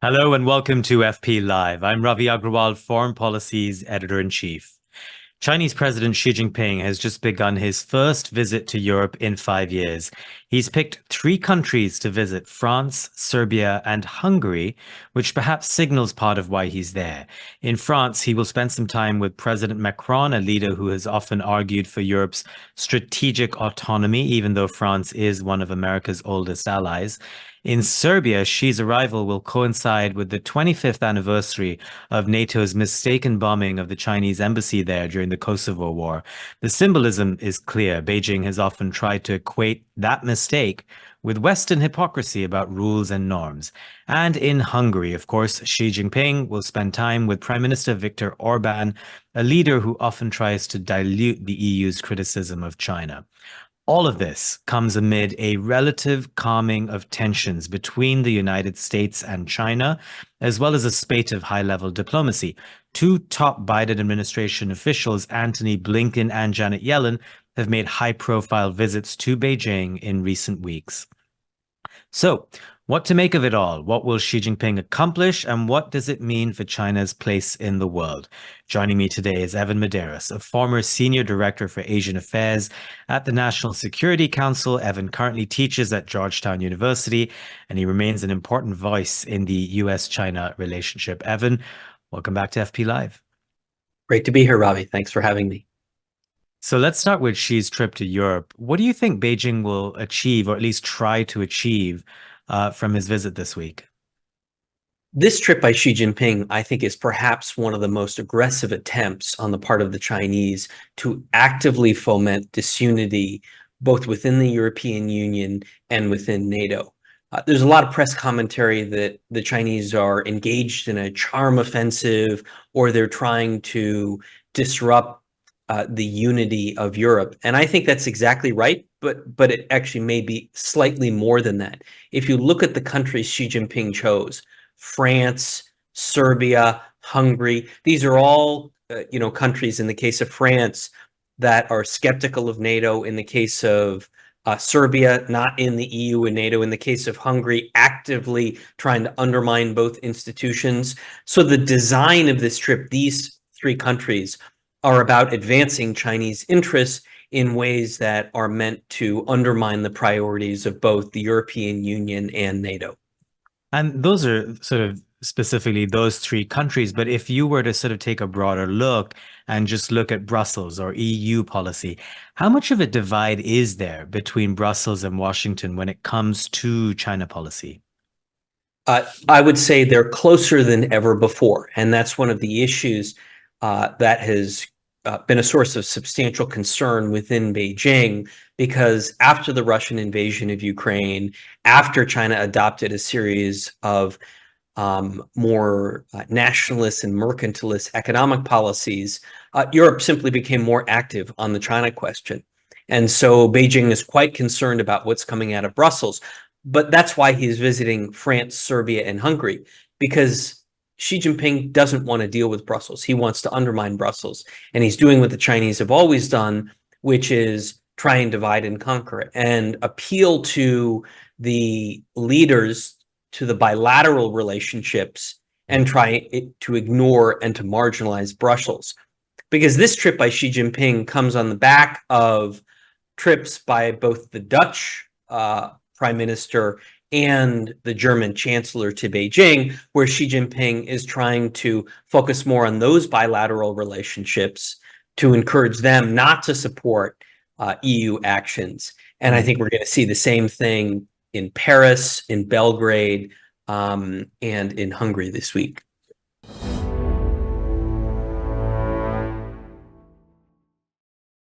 Hello and welcome to FP Live. I'm Ravi Agrawal, Foreign Policy's Editor-in-Chief. Chinese President Xi Jinping has just begun his first visit to Europe in 5 years. He's picked three countries to visit: France, Serbia, and Hungary, which perhaps signals part of why he's there. In France, he will spend some time with President Macron, a leader who has often argued for Europe's strategic autonomy, even though France is one of America's oldest allies. In Serbia, Xi's arrival will coincide with the 25th anniversary of NATO's mistaken bombing of the Chinese embassy there during the Kosovo War. The symbolism is clear. Beijing has often tried to equate that mistake with Western hypocrisy about rules and norms. And in Hungary, of course, Xi Jinping will spend time with Prime Minister Viktor Orban, a leader who often tries to dilute the EU's criticism of China. All of this comes amid a relative calming of tensions between the United States and China, as well as a spate of high-level diplomacy. Two top Biden administration officials, Antony Blinken and Janet Yellen, have made high-profile visits to Beijing in recent weeks. So, what to make of it all? What will Xi Jinping accomplish, and what does it mean for China's place in the world? Joining me today is Evan Medeiros, a former senior director for Asian affairs at the National Security Council. Evan currently teaches at Georgetown University, and he remains an important voice in the US-China relationship. Evan, welcome back to FP Live. Great to be here, Ravi. Thanks for having me. So let's start with Xi's trip to Europe. What do you think Beijing will achieve, or at least try to achieve, from his visit this week? This trip by Xi Jinping, I think, is perhaps one of the most aggressive attempts on the part of the Chinese to actively foment disunity, both within the European Union and within NATO. There's a lot of press commentary that the Chinese are engaged in a charm offensive, or they're trying to disrupt the unity of Europe. And I think that's exactly right, but it actually may be slightly more than that. If you look at the countries Xi Jinping chose, France, Serbia, Hungary, these are all countries, in the case of France, that are skeptical of NATO. In the case of Serbia, not in the EU and NATO. In the case of Hungary, actively trying to undermine both institutions. So the design of this trip, these three countries, are about advancing Chinese interests in ways that are meant to undermine the priorities of both the European Union and NATO. And those are sort of specifically those three countries. But if you were to sort of take a broader look and just look at Brussels or EU policy, how much of a divide is there between Brussels and Washington when it comes to China policy? I would say they're closer than ever before. And that's one of the issues that has been a source of substantial concern within Beijing, because after the Russian invasion of Ukraine, after China adopted a series of more nationalist and mercantilist economic policies, Europe simply became more active on the China question. And so Beijing is quite concerned about what's coming out of Brussels. But that's why he's visiting France, Serbia, and Hungary, because Xi Jinping doesn't want to deal with Brussels. He wants to undermine Brussels. And he's doing what the Chinese have always done, which is try and divide and conquer and appeal to the leaders, to the bilateral relationships, and try to ignore and to marginalize Brussels. Because this trip by Xi Jinping comes on the back of trips by both the Dutch Prime Minister and the German Chancellor to Beijing, where Xi Jinping is trying to focus more on those bilateral relationships to encourage them not to support EU actions. And I think we're going to see the same thing in Paris, in Belgrade, and in Hungary this week.